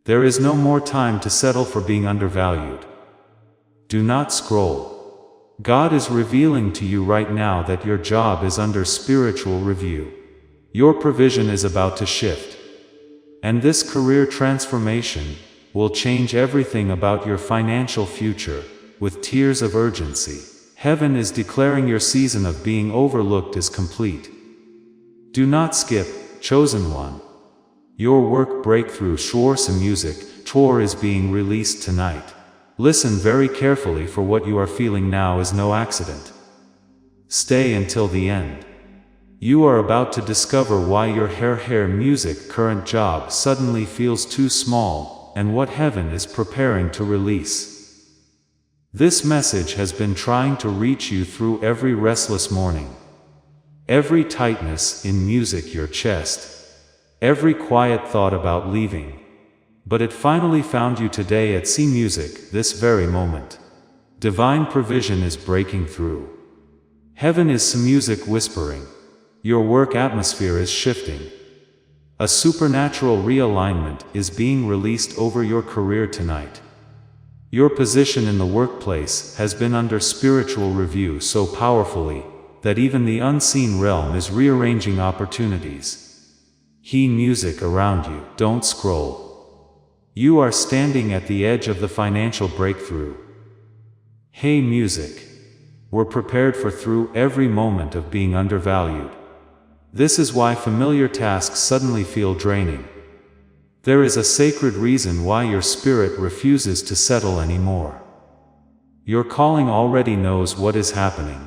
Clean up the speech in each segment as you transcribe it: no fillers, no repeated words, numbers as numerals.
There is no more time to settle for being undervalued. Do not scroll. God is revealing to you right now that your job is under spiritual review. Your provision is about to shift. And this career transformation will change everything about your financial future, with tears of urgency. Heaven is declaring your season of being overlooked is complete. Do not skip, chosen one. Your work breakthrough music tour is being released tonight. Listen very carefully, for what you are feeling now is no accident. Stay until the end. You are about to discover why your music current job suddenly feels too small, and what heaven is preparing to release. This message has been trying to reach you through every restless morning, every tightness in your chest, every quiet thought about leaving. But it finally found you today at Music, this very moment. Divine provision is breaking through. Heaven is music whispering. Your work atmosphere is shifting. A supernatural realignment is being released over your career tonight. Your position in the workplace has been under spiritual review so powerfully that even the unseen realm is rearranging opportunities. Music around you, don't scroll. You are standing at the edge of the financial breakthrough. Music. We're prepared for through every moment of being undervalued. This is why familiar tasks suddenly feel draining. There is a sacred reason why your spirit refuses to settle anymore. Your calling already knows what is happening.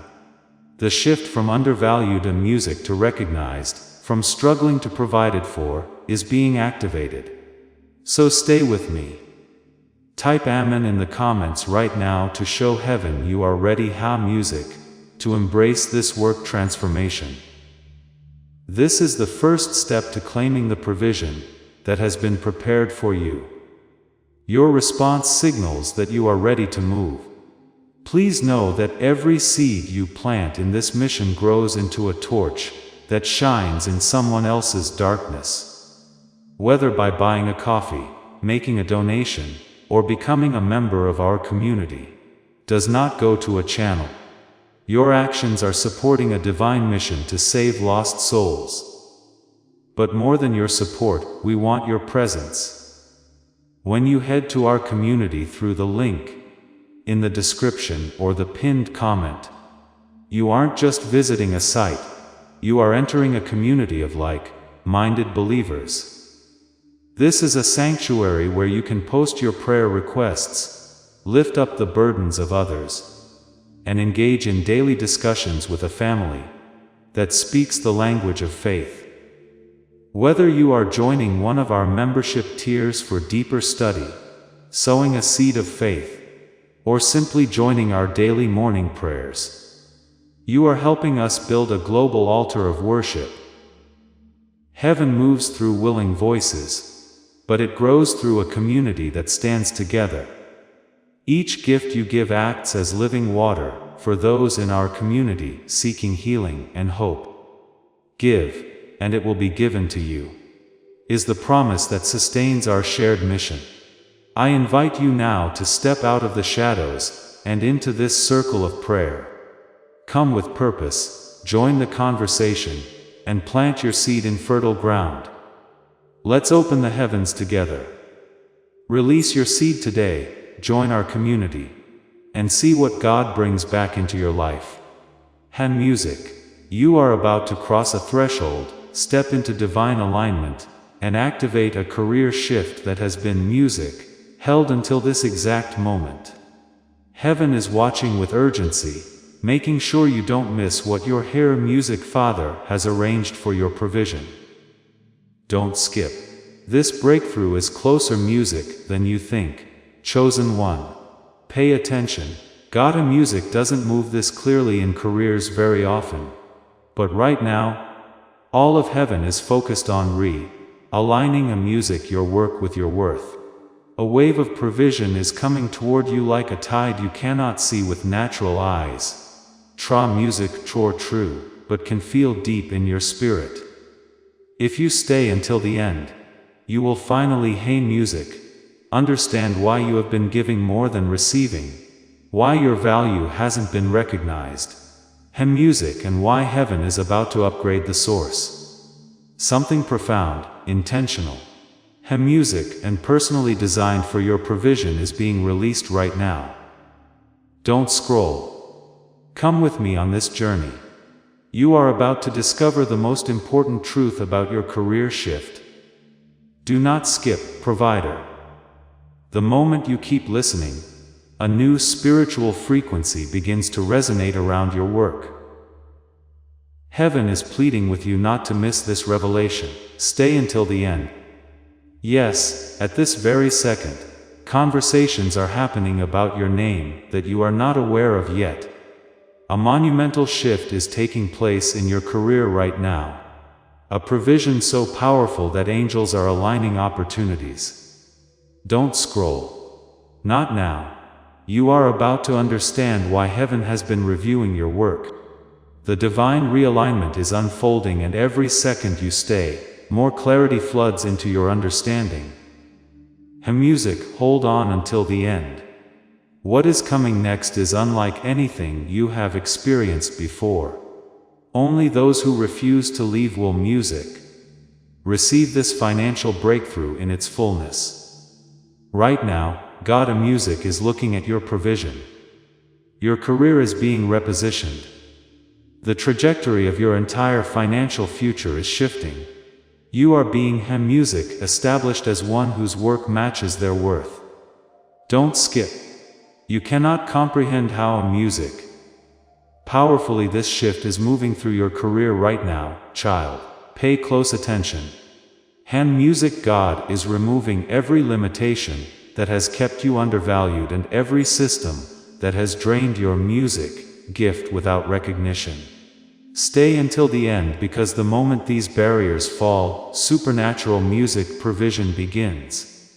The shift from undervalued in music to recognized, from struggling to provided for, is being activated. So stay with me. Type Amen in the comments right now to show heaven you are ready music to embrace this work transformation. This is the first step to claiming the provision that has been prepared for you. Your response signals that you are ready to move. Please know that every seed you plant in this mission grows into a torch that shines in someone else's darkness. Whether by buying a coffee, making a donation, or becoming a member of our community, does not go to a channel. Your actions are supporting a divine mission to save lost souls. But more than your support, we want your presence. When you head to our community through the link in the description or the pinned comment, you aren't just visiting a site, you are entering a community of like-minded believers. This is a sanctuary where you can post your prayer requests, lift up the burdens of others, and engage in daily discussions with a family that speaks the language of faith. Whether you are joining one of our membership tiers for deeper study, sowing a seed of faith, or simply joining our daily morning prayers, you are helping us build a global altar of worship. Heaven moves through willing voices, but it grows through a community that stands together. Each gift you give acts as living water for those in our community seeking healing and hope. Give, and it will be given to you, is the promise that sustains our shared mission. I invite you now to step out of the shadows and into this circle of prayer. Come with purpose, join the conversation, and plant your seed in fertile ground. Let's open the heavens together. Release your seed today, join our community, and see what God brings back into your life. Music. You are about to cross a threshold, step into divine alignment, and activate a career shift that has been held until this exact moment. Heaven is watching with urgency, making sure you don't miss what your music Father has arranged for your provision. Don't skip. This breakthrough is closer than you think. Chosen one. Pay attention. God music doesn't move this clearly in careers very often. But right now, all of heaven is focused on aligning your work with your worth. A wave of provision is coming toward you like a tide you cannot see with natural eyes. Music true, but can feel deep in your spirit. If you stay until the end, you will finally music understand why you have been giving more than receiving, why your value hasn't been recognized. Music and why heaven is about to upgrade the source. Something profound, intentional. Music and personally designed for your provision is being released right now. Don't scroll. Come with me on this journey. You are about to discover the most important truth about your career shift. Do not skip, provider. The moment you keep listening, a new spiritual frequency begins to resonate around your work. Heaven is pleading with you not to miss this revelation. Stay until the end. Yes, at this very second, conversations are happening about your name that you are not aware of yet. A monumental shift is taking place in your career right now. A provision so powerful that angels are aligning opportunities. Don't scroll. Not now. You are about to understand why heaven has been reviewing your work. The divine realignment is unfolding, and every second you stay, more clarity floods into your understanding. Music, hold on until the end. What is coming next is unlike anything you have experienced before. Only those who refuse to leave will music receive this financial breakthrough in its fullness. Right now, God music is looking at your provision. Your career is being repositioned. The trajectory of your entire financial future is shifting. You are being music established as one whose work matches their worth. Don't skip. You cannot comprehend how music powerfully this shift is moving through your career right now, child. Pay close attention. Music, God is removing every limitation that has kept you undervalued and every system that has drained your music gift without recognition. Stay until the end, because the moment these barriers fall, supernatural music provision begins.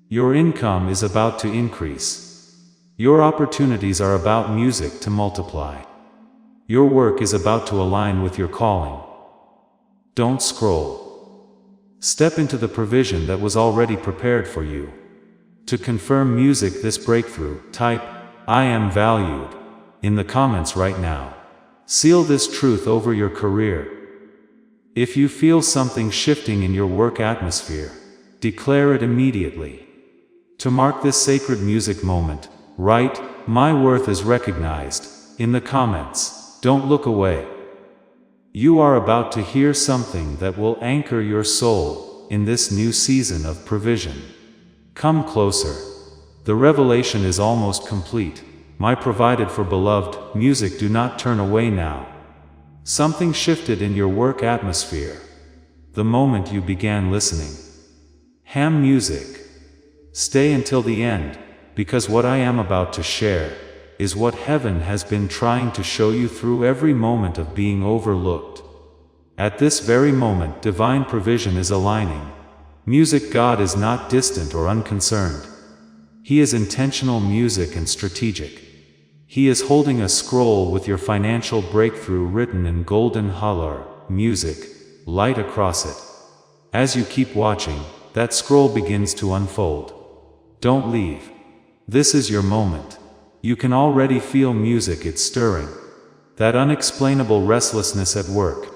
Your income is about to increase. Your opportunities are about music to multiply. Your work is about to align with your calling. Don't scroll. Step into the provision that was already prepared for you. To confirm music this breakthrough, type, "I am valued," in the comments right now. Seal this truth over your career. If you feel something shifting in your work atmosphere, declare it immediately. To mark this sacred music moment, write, "My worth is recognized," in the comments. Don't look away. You are about to hear something that will anchor your soul in this new season of provision. Come closer. The revelation is almost complete. My provided for beloved music, do not turn away now. Something shifted in your work atmosphere the moment you began listening. Music. Stay until the end, because what I am about to share is what heaven has been trying to show you through every moment of being overlooked. At this very moment, divine provision is aligning. Music, God is not distant or unconcerned. He is intentional music and strategic. He is holding a scroll with your financial breakthrough written in golden halar, music, light across it. As you keep watching, that scroll begins to unfold. Don't leave. This is your moment. You can already feel music, it's stirring. That unexplainable restlessness at work.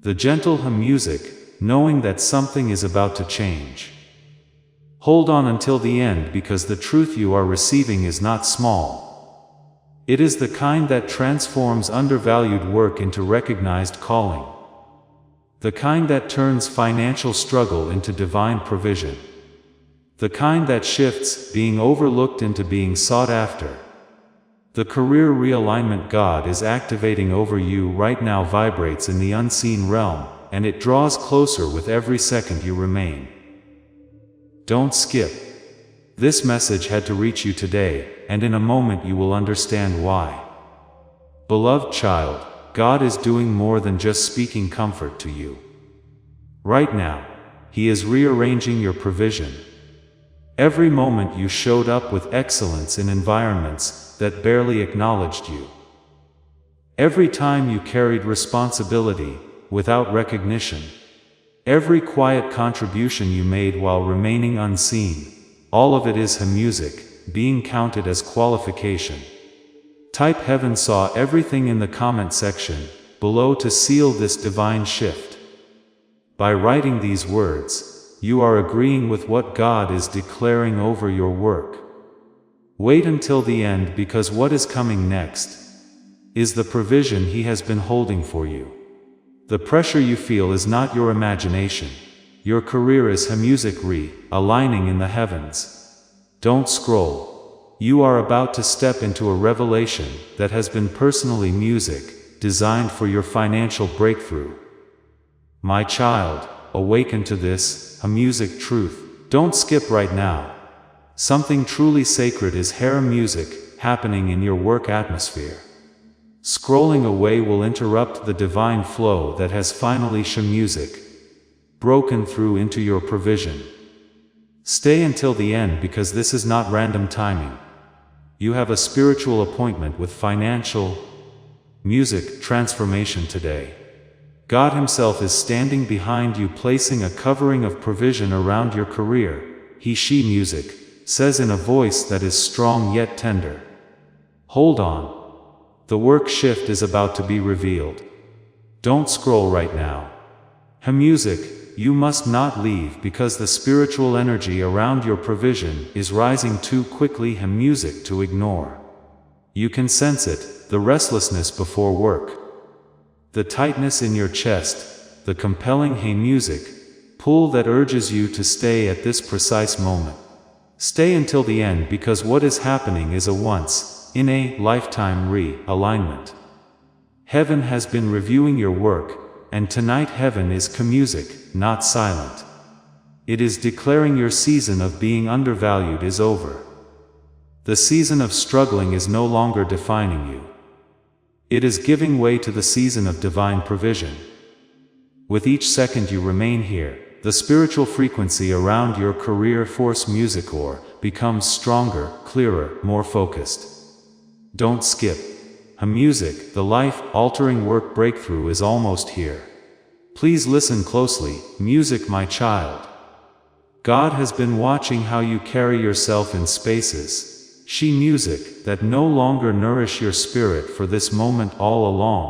The gentle music, knowing that something is about to change. Hold on until the end, because the truth you are receiving is not small. It is the kind that transforms undervalued work into recognized calling. The kind that turns financial struggle into divine provision. The kind that shifts being overlooked into being sought after. The career realignment God is activating over you right now vibrates in the unseen realm, and it draws closer with every second you remain. Don't skip. This message had to reach you today, and in a moment you will understand why. Beloved child, God is doing more than just speaking comfort to you. Right now, He is rearranging your provision. Every moment you showed up with excellence in environments that barely acknowledged you. Every time you carried responsibility without recognition. Every quiet contribution you made while remaining unseen, all of it is music, being counted as qualification. Type "Heaven saw everything" in the comment section below to seal this divine shift. By writing these words, you are agreeing with what God is declaring over your work. Wait until the end, because what is coming next is the provision He has been holding for you. The pressure you feel is not your imagination. Your career is music aligning in the heavens. Don't scroll. You are about to step into a revelation that has been personally music, designed for your financial breakthrough. My child, awaken to this, music truth. Don't skip right now. Something truly sacred is music happening in your work atmosphere. Scrolling away will interrupt the divine flow that has finally music broken through into your provision. Stay until the end, because this is not random timing. You have a spiritual appointment with financial music transformation today. God Himself is standing behind you, placing a covering of provision around your career. She music says in a voice that is strong yet tender. Hold on. The work shift is about to be revealed. Don't scroll right now. Music, you must not leave, because the spiritual energy around your provision is rising too quickly. Music to ignore. You can sense it, the restlessness before work, the tightness in your chest, the compelling music pull that urges you to stay at this precise moment. Stay until the end, because what is happening is a once in a lifetime realignment. Heaven has been reviewing your work, and tonight heaven is music, not silent. It is declaring your season of being undervalued is over. The season of struggling is no longer defining you. It is giving way to the season of divine provision. With each second you remain here, the spiritual frequency around your career force music or becomes stronger, clearer, more focused. Don't skip. Music, the life-altering work breakthrough is almost here. Please listen closely, music my child. God has been watching how you carry yourself in spaces, music, that no longer nourish your spirit for this moment all along.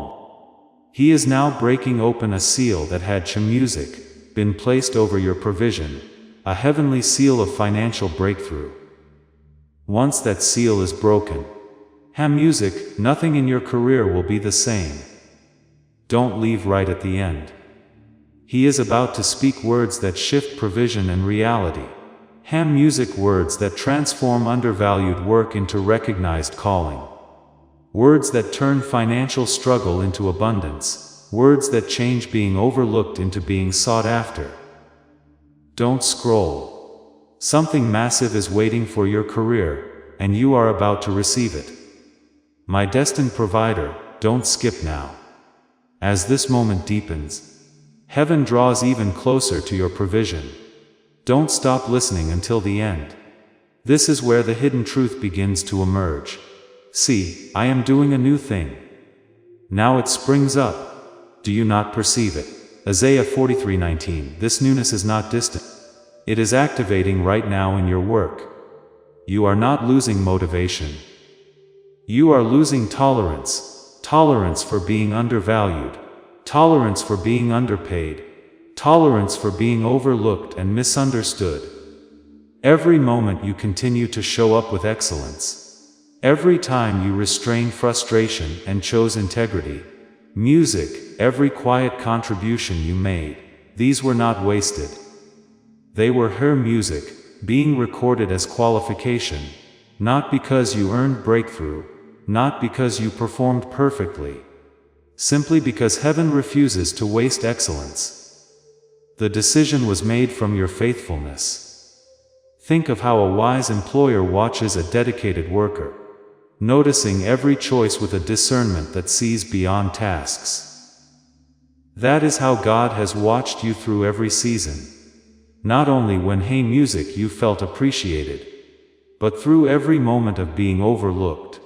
He is now breaking open a seal that had music been placed over your provision, a heavenly seal of financial breakthrough. Once that seal is broken, music, nothing in your career will be the same. Don't leave right at the end. He is about to speak words that shift provision and reality. Music, words that transform undervalued work into recognized calling. Words that turn financial struggle into abundance. Words that change being overlooked into being sought after. Don't scroll. Something massive is waiting for your career, and you are about to receive it. My destined provider, don't skip now. As this moment deepens, heaven draws even closer to your provision. Don't stop listening until the end. This is where the hidden truth begins to emerge. See, I am doing a new thing. Now it springs up. Do you not perceive it? Isaiah 43:19. This newness is not distant. It is activating right now in your work. You are not losing motivation. You are losing tolerance. Tolerance for being undervalued. Tolerance for being underpaid. Tolerance for being overlooked and misunderstood. Every moment you continue to show up with excellence. Every time you restrain frustration and chose integrity. Music, every quiet contribution you made, these were not wasted. They were her music, being recorded as qualification, not because you earned breakthrough, not because you performed perfectly, simply because heaven refuses to waste excellence. The decision was made from your faithfulness. Think of how a wise employer watches a dedicated worker, noticing every choice with a discernment that sees beyond tasks. That is how God has watched you through every season. Not only when music you felt appreciated, but through every moment of being overlooked.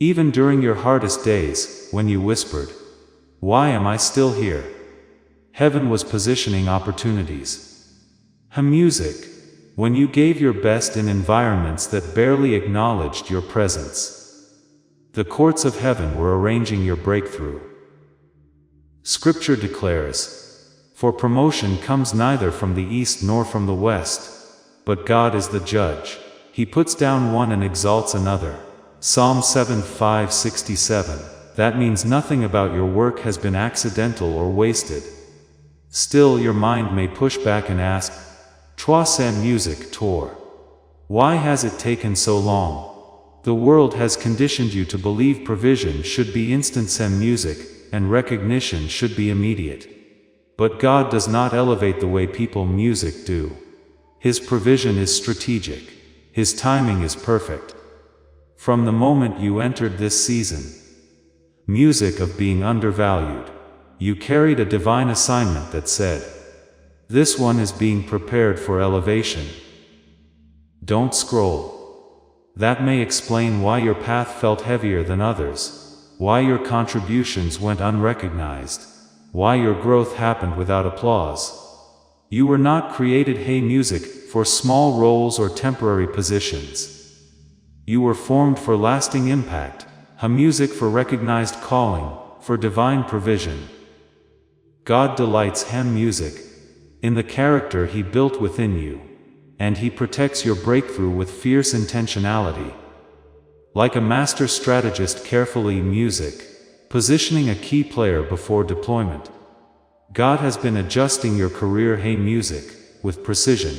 Even during your hardest days, when you whispered, "Why am I still here?" heaven was positioning opportunities. Music, when you gave your best in environments that barely acknowledged your presence. The courts of heaven were arranging your breakthrough. Scripture declares, "For promotion comes neither from the east nor from the west, but God is the judge. He puts down one and exalts another." Psalm 7:5-67. That means nothing about your work has been accidental or wasted. Still, your mind may push back and ask, "Toi c'est musique tour. Why has it taken so long?" The world has conditioned you to believe provision should be instant music, and recognition should be immediate. But God does not elevate the way people music do. His provision is strategic. His timing is perfect. From the moment you entered this season, music of being undervalued, you carried a divine assignment that said, "This one is being prepared for elevation." Don't scroll. That may explain why your path felt heavier than others, why your contributions went unrecognized, why your growth happened without applause. You were not created music for small roles or temporary positions. You were formed for lasting impact, music for recognized calling, for divine provision. God delights music in the character He built within you, and He protects your breakthrough with fierce intentionality. Like a master strategist carefully positioning a key player before deployment. God has been adjusting your career music with precision.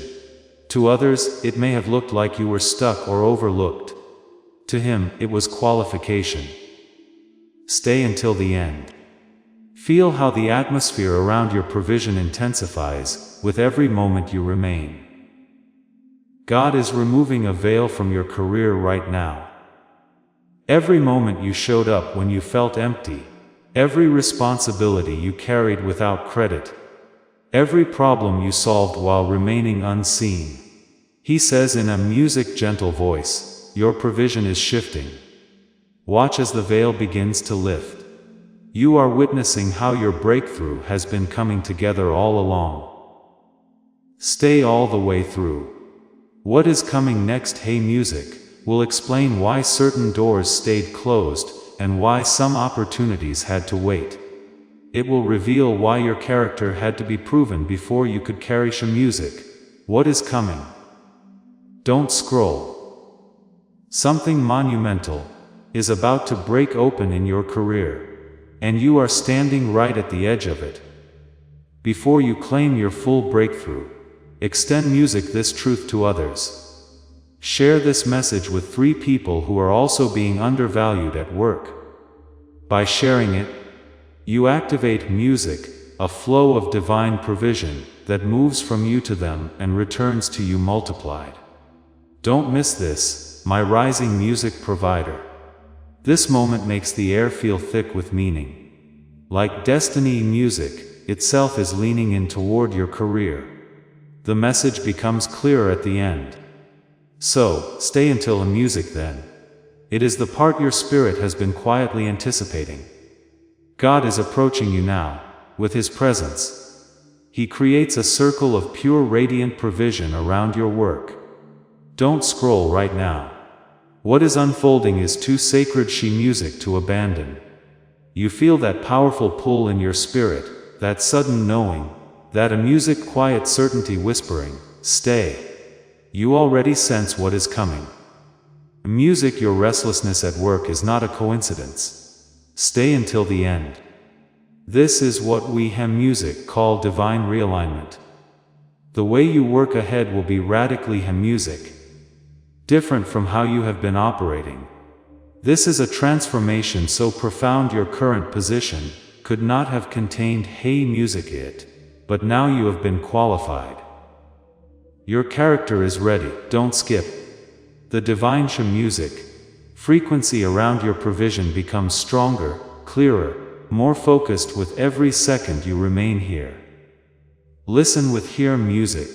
To others, it may have looked like you were stuck or overlooked. To Him, it was qualification. Stay until the end. Feel how the atmosphere around your provision intensifies with every moment you remain. God is removing a veil from your career right now. Every moment you showed up when you felt empty, every responsibility you carried without credit, every problem you solved while remaining unseen. He says in a gentle voice, your provision is shifting. Watch as the veil begins to lift. You are witnessing how your breakthrough has been coming together all along. Stay all the way through. What is coming next, music, will explain why certain doors stayed closed, and why some opportunities had to wait. It will reveal why your character had to be proven before you could carry music. What is coming? Don't scroll. Something monumental is about to break open in your career, and you are standing right at the edge of it. Before you claim your full breakthrough, extend this truth to others. Share this message with 3 people who are also being undervalued at work. By sharing it, you activate a flow of divine provision that moves from you to them and returns to you multiplied. Don't miss this, my rising music provider. This moment makes the air feel thick with meaning. Like destiny, music itself is leaning in toward your career. The message becomes clearer at the end. So, stay until music then. It is the part your spirit has been quietly anticipating. God is approaching you now, with His presence. He creates a circle of pure radiant provision around your work. Don't scroll right now. What is unfolding is too sacred music to abandon. You feel that powerful pull in your spirit, that sudden knowing, that quiet certainty whispering, stay. You already sense what is coming. Your restlessness at work is not a coincidence. Stay until the end. This is what we call divine realignment. The way you work ahead will be radically different from how you have been operating. This is a transformation so profound your current position could not have contained but now you have been qualified. Your character is ready, don't skip. The divine frequency around your provision becomes stronger, clearer, more focused with every second you remain here. Listen with music,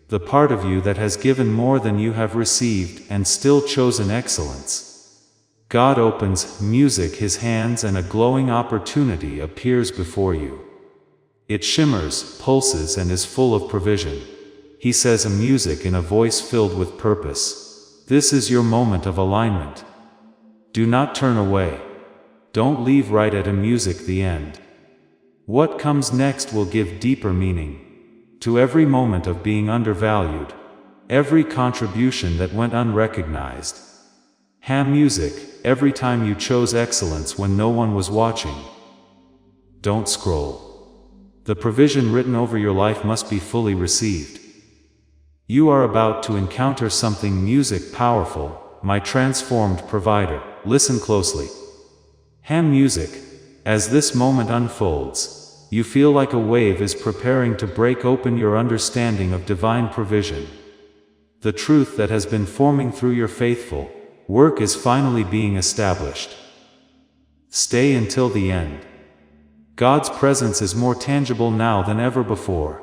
the part of you that has given more than you have received and still chosen excellence. God opens His hands and a glowing opportunity appears before you. It shimmers, pulses, and is full of provision. He says a music in a voice filled with purpose. This is your moment of alignment. Do not turn away. Don't leave right at a music the end. What comes next will give deeper meaning to every moment of being undervalued, every contribution that went unrecognized. Music, every time you chose excellence when no one was watching. Don't scroll. The provision written over your life must be fully received. You are about to encounter something music powerful, my transformed provider. Listen closely. Music, as this moment unfolds, you feel like a wave is preparing to break open your understanding of divine provision. The truth that has been forming through your faithful work is finally being established. Stay until the end. God's presence is more tangible now than ever before.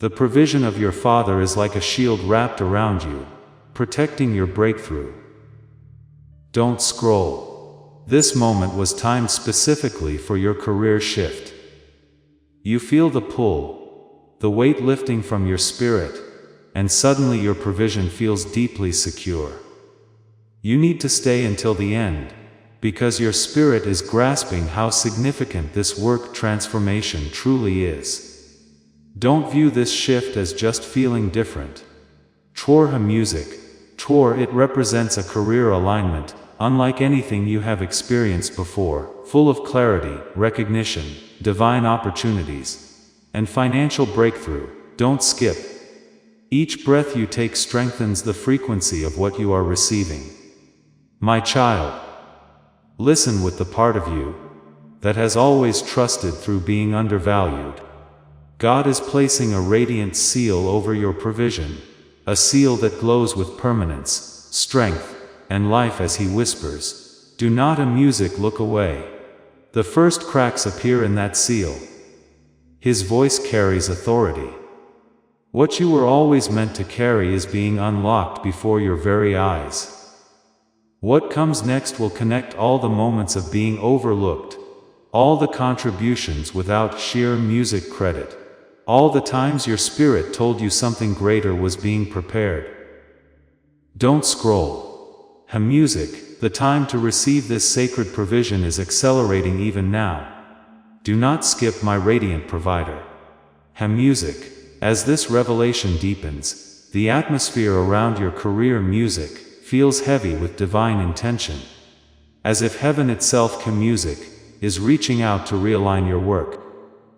The provision of your Father is like a shield wrapped around you, protecting your breakthrough. Don't scroll. This moment was timed specifically for your career shift. You feel the pull, the weight lifting from your spirit, and suddenly your provision feels deeply secure. You need to stay until the end, because your spirit is grasping how significant this work transformation truly is. Don't view this shift as just feeling different. Music, it represents a career alignment, unlike anything you have experienced before, full of clarity, recognition, divine opportunities, and financial breakthrough. Don't skip. Each breath you take strengthens the frequency of what you are receiving. My child, listen with the part of you that has always trusted through being undervalued. God is placing a radiant seal over your provision, a seal that glows with permanence, strength, and life as He whispers, "Do not look away." The first cracks appear in that seal. His voice carries authority. What you were always meant to carry is being unlocked before your very eyes. What comes next will connect all the moments of being overlooked, all the contributions without sheer music credit, all the times your spirit told you something greater was being prepared. Don't scroll. Music, the time to receive this sacred provision is accelerating even now. Do not skip my radiant provider. Music, as this revelation deepens, the atmosphere around your career music feels heavy with divine intention. As if heaven itself, music, is reaching out to realign your work.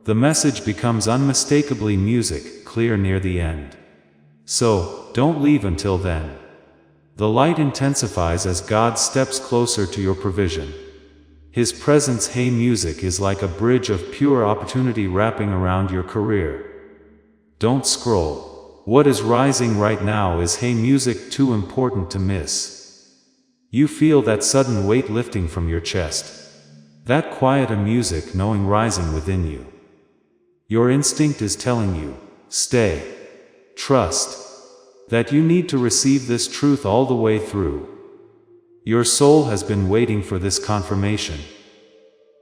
The message becomes unmistakably music, clear near the end. So, don't leave until then. The light intensifies as God steps closer to your provision. His presence, music, is like a bridge of pure opportunity wrapping around your career. Don't scroll. What is rising right now is music too important to miss. You feel that sudden weight lifting from your chest. That quiet music knowing rising within you. Your instinct is telling you, stay. Trust. That you need to receive this truth all the way through. Your soul has been waiting for this confirmation.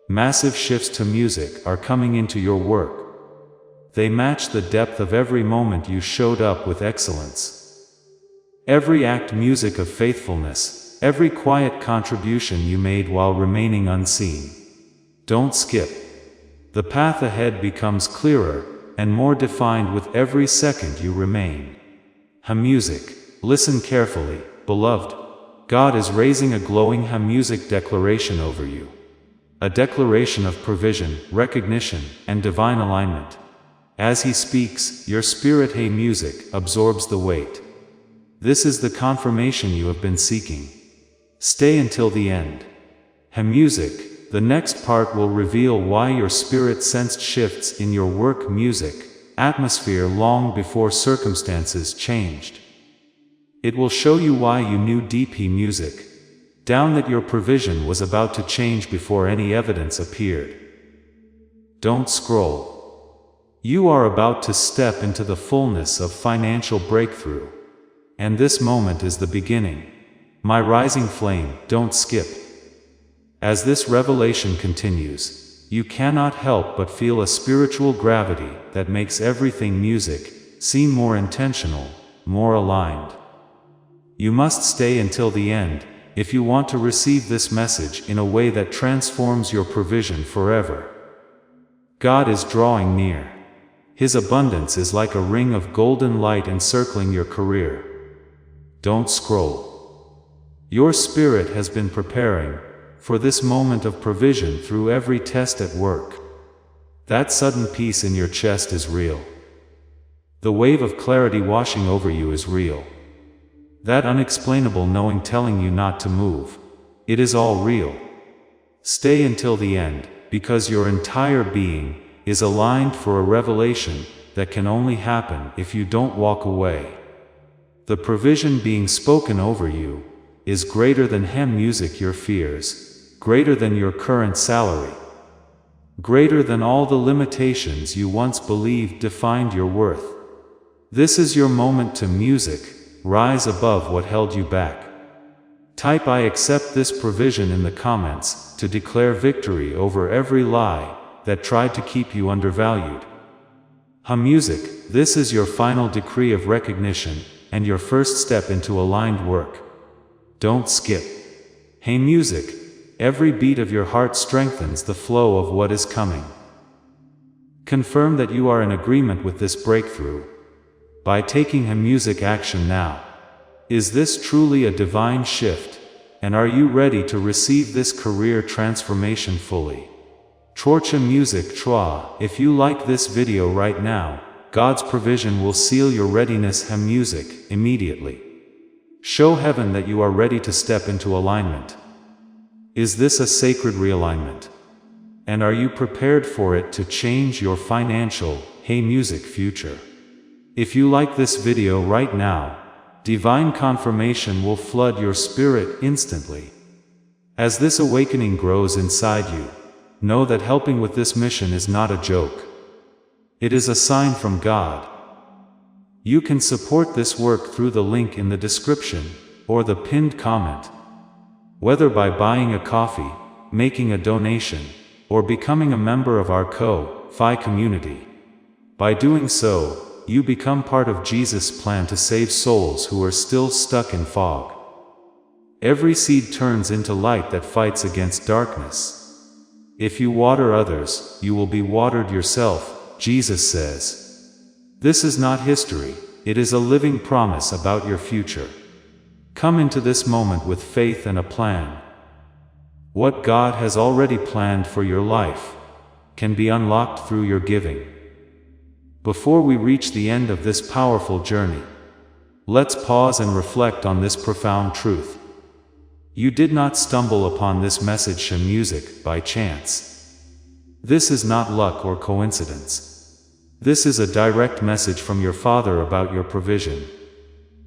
Massive shifts to music are coming into your work. They match the depth of every moment you showed up with excellence. Every act music of faithfulness, every quiet contribution you made while remaining unseen. Don't skip. The path ahead becomes clearer and more defined with every second you remain. Music, listen carefully, beloved. God is raising a glowing music declaration over you. A declaration of provision, recognition, and divine alignment. As He speaks, your spirit music absorbs the weight. This is the confirmation you have been seeking. Stay until the end. Music, the next part will reveal why your spirit sensed shifts in your work music atmosphere long before circumstances changed. It will show you why you knew deep music down that your provision was about to change before any evidence appeared. Don't scroll. You are about to step into the fullness of financial breakthrough. And this moment is the beginning. My rising flame, don't skip. As this revelation continues, you cannot help but feel a spiritual gravity that makes everything music seem more intentional, more aligned. You must stay until the end if you want to receive this message in a way that transforms your provision forever. God is drawing near. His abundance is like a ring of golden light encircling your career. Don't scroll. Your spirit has been preparing for this moment of provision through every test at work. That sudden peace in your chest is real. The wave of clarity washing over you is real. That unexplainable knowing telling you not to move. It is all real. Stay until the end, because your entire being is aligned for a revelation that can only happen if you don't walk away. The provision being spoken over you is greater than hymn music, your fears, greater than your current salary, greater than all the limitations you once believed defined your worth. This is your moment to music, rise above what held you back. Type "I accept this provision" in the comments to declare victory over every lie that tried to keep you undervalued. Music, this is your final decree of recognition and your first step into aligned work. Don't skip. Music, every beat of your heart strengthens the flow of what is coming. Confirm that you are in agreement with this breakthrough by taking music action now. Is this truly a divine shift? And are you ready to receive this career transformation fully? Chorcha music Chua. If you like this video right now, God's provision will seal your readiness. Music, immediately. Show heaven that you are ready to step into alignment. Is this a sacred realignment? And are you prepared for it to change your financial, music future? If you like this video right now, divine confirmation will flood your spirit instantly. As this awakening grows inside you, know that helping with this mission is not a joke. It is a sign from God. You can support this work through the link in the description or the pinned comment. Whether by buying a coffee, making a donation, or becoming a member of our Ko-Fi community. By doing so, you become part of Jesus' plan to save souls who are still stuck in fog. Every seed turns into light that fights against darkness. If you water others, you will be watered yourself, Jesus says. This is not history, it is a living promise about your future. Come into this moment with faith and a plan. What God has already planned for your life can be unlocked through your giving. Before we reach the end of this powerful journey, let's pause and reflect on this profound truth. You did not stumble upon this message music by chance. This is not luck or coincidence. This is a direct message from your Father about your provision.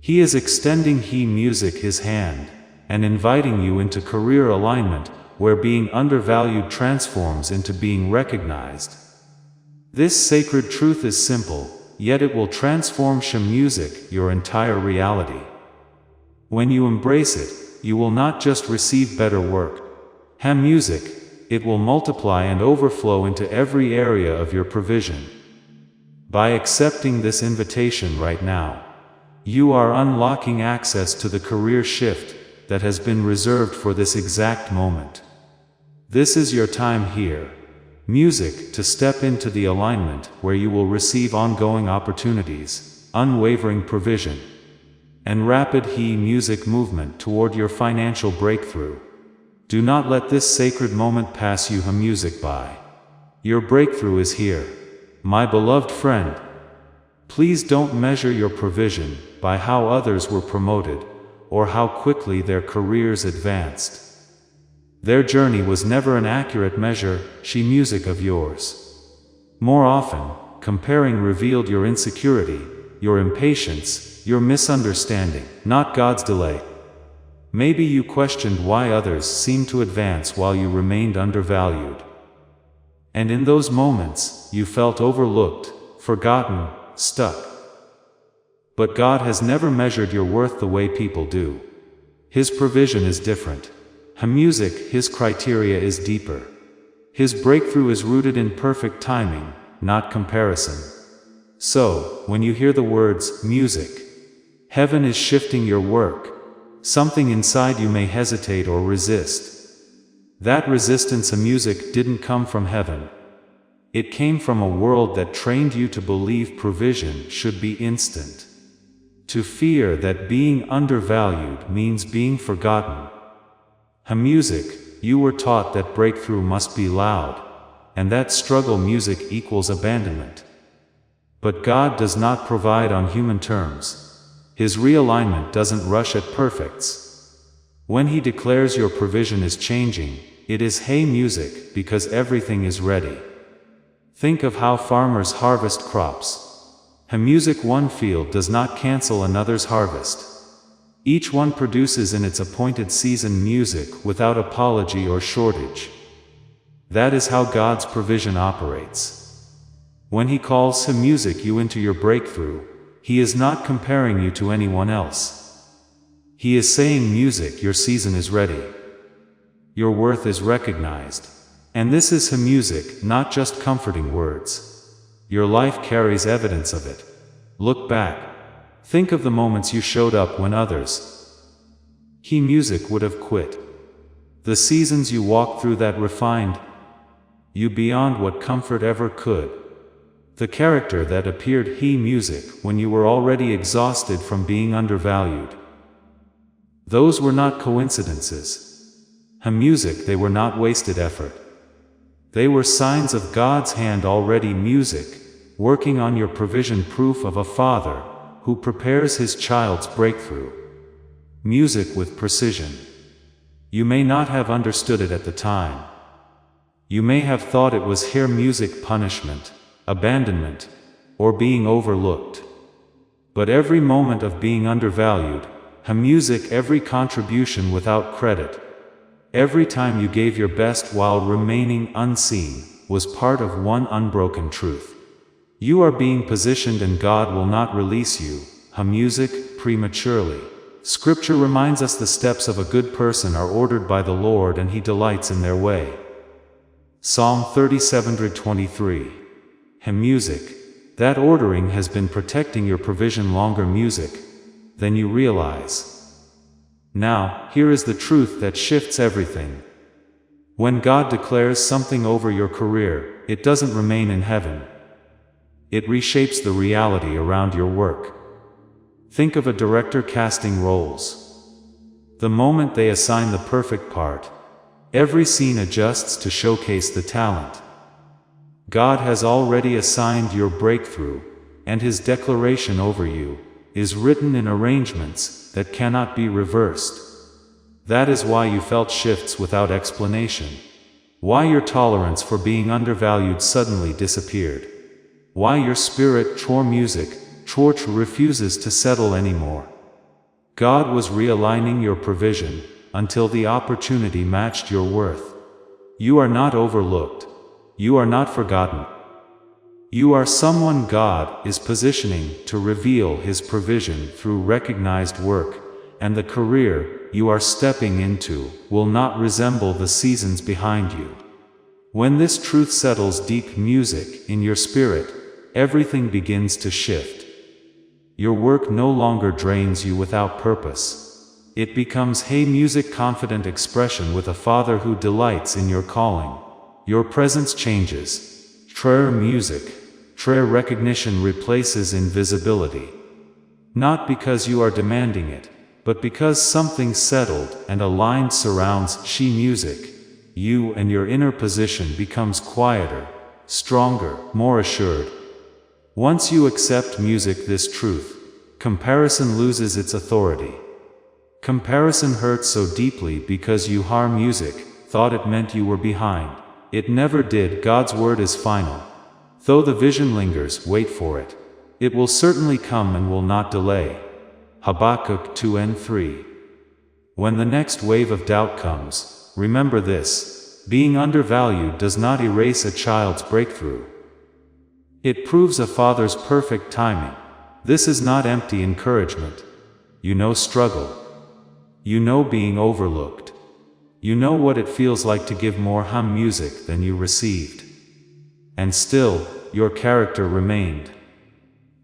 He is extending music His hand and inviting you into career alignment where being undervalued transforms into being recognized. This sacred truth is simple, yet it will transform music, your entire reality. When you embrace it, you will not just receive better work. Music, it will multiply and overflow into every area of your provision. By accepting this invitation right now, you are unlocking access to the career shift that has been reserved for this exact moment. This is your time here. Music, to step into the alignment where you will receive ongoing opportunities, unwavering provision, and rapid music movement toward your financial breakthrough. Do not let this sacred moment pass you music by. Your breakthrough is here, my beloved friend. Please don't measure your provision by how others were promoted or how quickly their careers advanced. Their journey was never an accurate measure, music of yours. More often, comparing revealed your insecurity, your impatience, your misunderstanding, not God's delay. Maybe you questioned why others seemed to advance while you remained undervalued. And in those moments, you felt overlooked, forgotten, stuck. But God has never measured your worth the way people do. His provision is different. Music, His criteria is deeper. His breakthrough is rooted in perfect timing, not comparison. So, when you hear the words, music, heaven is shifting your work. Something inside you may hesitate or resist. That resistance to music didn't come from heaven. It came from a world that trained you to believe provision should be instant. To fear that being undervalued means being forgotten. Music, you were taught that breakthrough must be loud, and that struggle music equals abandonment. But God does not provide on human terms. His realignment doesn't rush at perfects. When He declares your provision is changing, it is hey music, because everything is ready. Think of how farmers harvest crops. Music, one field does not cancel another's harvest. Each one produces in its appointed season music without apology or shortage. That is how God's provision operates. When He calls music you into your breakthrough, He is not comparing you to anyone else. He is saying, music, your season is ready. Your worth is recognized. And this is music, not just comforting words. Your life carries evidence of it. Look back. Think of the moments you showed up when others music would have quit. The seasons you walked through that refined you beyond what comfort ever could. The character that appeared music when you were already exhausted from being undervalued. Those were not coincidences. Music, they were not wasted effort. They were signs of God's hand already music, working on your provision, proof of a father who prepares his child's breakthrough. Music with precision. You may not have understood it at the time. You may have thought it was music punishment, abandonment, or being overlooked. But every moment of being undervalued, music, every contribution without credit, every time you gave your best while remaining unseen, was part of one unbroken truth. You are being positioned and God will not release you, music, prematurely. Scripture reminds us the steps of a good person are ordered by the Lord and He delights in their way. Psalm 37:23. Music, that ordering has been protecting your provision longer music than you realize. Now, here is the truth that shifts everything. When God declares something over your career, it doesn't remain in heaven. It reshapes the reality around your work. Think of a director casting roles. The moment they assign the perfect part, every scene adjusts to showcase the talent. God has already assigned your breakthrough, and His declaration over you is written in arrangements that cannot be reversed. That is why you felt shifts without explanation. Why your tolerance for being undervalued suddenly disappeared. Why your spirit music refuses to settle anymore. God was realigning your provision until the opportunity matched your worth. You are not overlooked. You are not forgotten. You are someone God is positioning to reveal His provision through recognized work, and the career you are stepping into will not resemble the seasons behind you. When this truth settles deep music in your spirit, everything begins to shift. Your work no longer drains you without purpose. It becomes music, confident expression with a Father who delights in your calling. Your presence changes. Music. Recognition replaces invisibility. Not because you are demanding it, but because something settled and aligned surrounds music. You and your inner position becomes quieter, stronger, more assured. Once you accept music, this truth, comparison loses its authority. Comparison hurts so deeply because you music, thought it meant you were behind. It never did. God's word is final. Though the vision lingers, wait for it. It will certainly come and will not delay. Habakkuk 2:3. When the next wave of doubt comes, remember this: being undervalued does not erase a child's breakthrough. It proves a father's perfect timing. This is not empty encouragement. You know struggle. You know being overlooked. You know what it feels like to give more hum music than you received. And still, your character remained.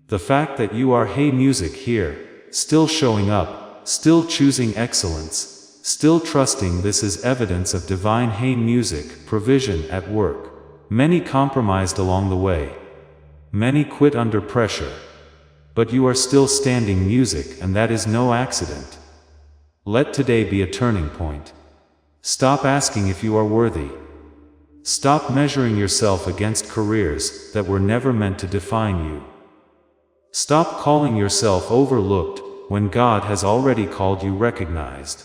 The fact that you are Hey Music here, still showing up, still choosing excellence, still trusting this is evidence of divine Hey Music provision at work. Many compromised along the way. Many quit under pressure. But you are still standing music, and that is no accident. Let today be a turning point. Stop asking if you are worthy. Stop measuring yourself against careers that were never meant to define you. Stop calling yourself overlooked when God has already called you recognized.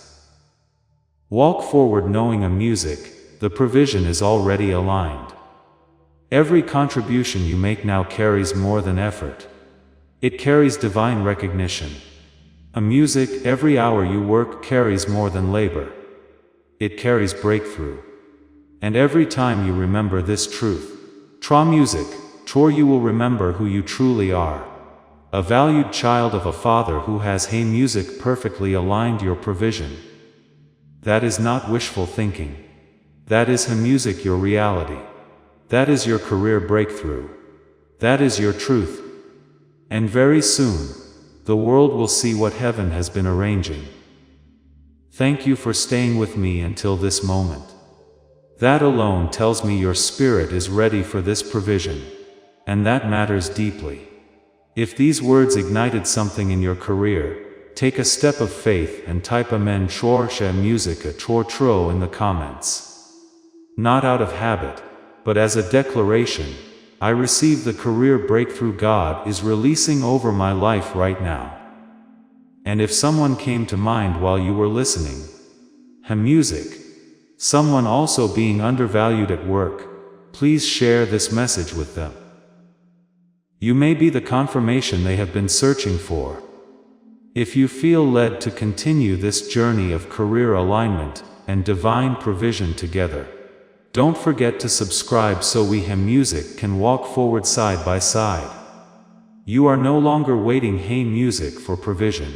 Walk forward knowing a music, the provision is already aligned. Every contribution you make now carries more than effort. It carries divine recognition. A music, every hour you work carries more than labor. It carries breakthrough. And every time you remember this truth, tra music, you will remember who you truly are. A valued child of a Father who has Hey Music perfectly aligned your provision. That is not wishful thinking. That is Hey Music your reality. That is your career breakthrough. That is your truth. And very soon, the world will see what heaven has been arranging. Thank you for staying with me until this moment. That alone tells me your spirit is ready for this provision. And that matters deeply. If these words ignited something in your career, take a step of faith and type Amen Chorsha Musica Chortro in the comments. Not out of habit, but as a declaration, I receive the career breakthrough God is releasing over my life right now. And if someone came to mind while you were listening, Hey Music, someone also being undervalued at work, please share this message with them. You may be the confirmation they have been searching for. If you feel led to continue this journey of career alignment and divine provision together, don't forget to subscribe so we Hey Music can walk forward side by side. You are no longer waiting Hey Music for provision.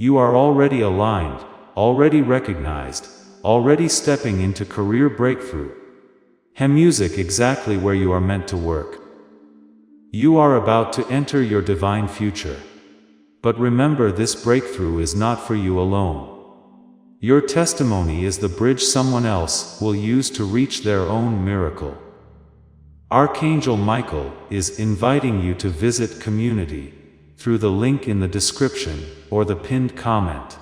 You are already aligned, already recognized, already stepping into career breakthrough. Hey Music exactly where you are meant to work. You are about to enter your divine future. But remember, this breakthrough is not for you alone. Your testimony is the bridge someone else will use to reach their own miracle. Archangel Michael is inviting you to visit community through the link in the description or the pinned comment.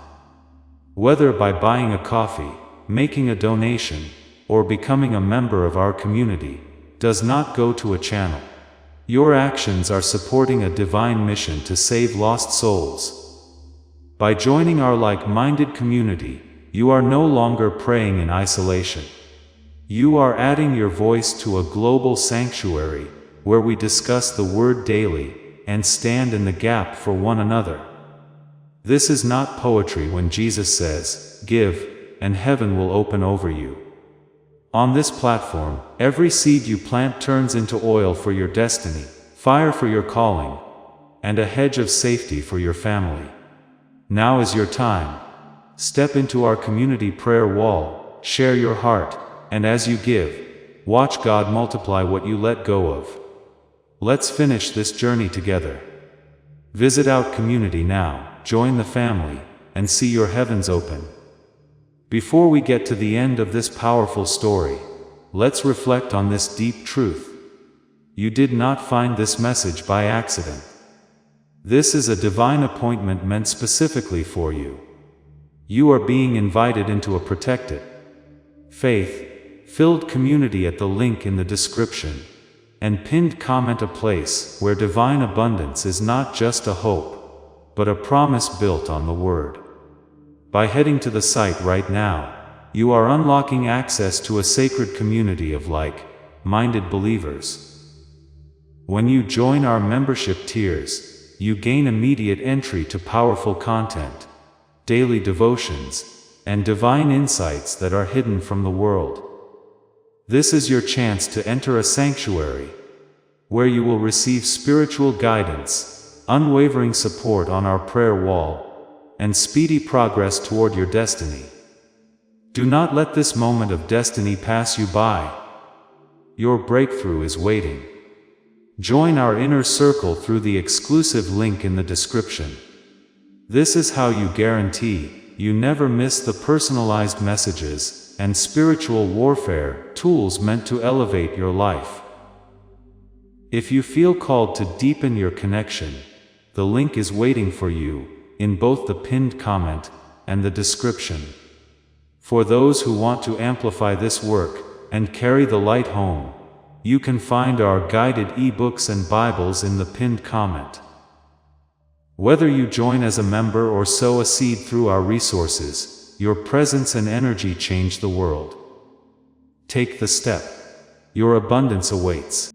Whether by buying a coffee, making a donation, or becoming a member of our community, does not go to a channel. Your actions are supporting a divine mission to save lost souls. By joining our like-minded community, you are no longer praying in isolation. You are adding your voice to a global sanctuary, where we discuss the Word daily, and stand in the gap for one another. This is not poetry when Jesus says, "Give, and heaven will open over you." On this platform, every seed you plant turns into oil for your destiny, fire for your calling, and a hedge of safety for your family. Now is your time. Step into our community prayer wall, share your heart, and as you give, watch God multiply what you let go of. Let's finish this journey together. Visit our community now, join the family, and see your heavens open. Before we get to the end of this powerful story, let's reflect on this deep truth. You did not find this message by accident. This is a divine appointment meant specifically for you. You are being invited into a protected, faith-filled community at the link in the description, and pinned comment, a place where divine abundance is not just a hope, but a promise built on the Word. By heading to the site right now, you are unlocking access to a sacred community of like-minded believers. When you join our membership tiers, you gain immediate entry to powerful content, daily devotions, and divine insights that are hidden from the world. This is your chance to enter a sanctuary, where you will receive spiritual guidance, unwavering support on our prayer wall, and speedy progress toward your destiny. Do not let this moment of destiny pass you by. Your breakthrough is waiting. Join our inner circle through the exclusive link in the description. This is how you guarantee you never miss the personalized messages and spiritual warfare tools meant to elevate your life. If you feel called to deepen your connection, the link is waiting for you in both the pinned comment and the description. For those who want to amplify this work and carry the light home, you can find our guided ebooks and Bibles in the pinned comment. Whether you join as a member or sow a seed through our resources, your presence and energy change the world. Take the step. Your abundance awaits.